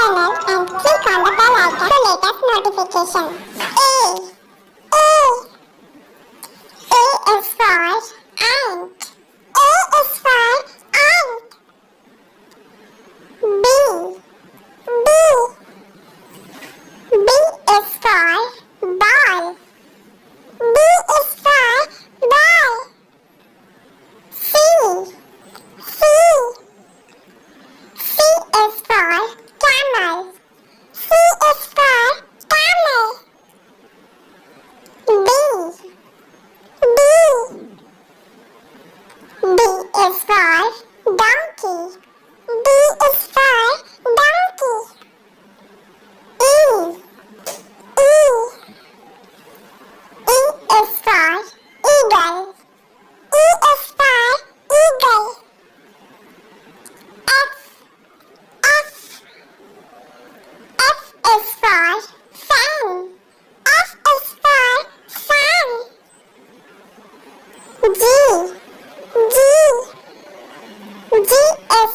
channel and click on the bell icon for latest notification. A is for ant. A is for ant. B is for ball. B is for ball. C is for camel. C is for camel. D is for donkey. D is for donkey. E is for eagle. E is for eagle. F is for fan. F is for fan. G is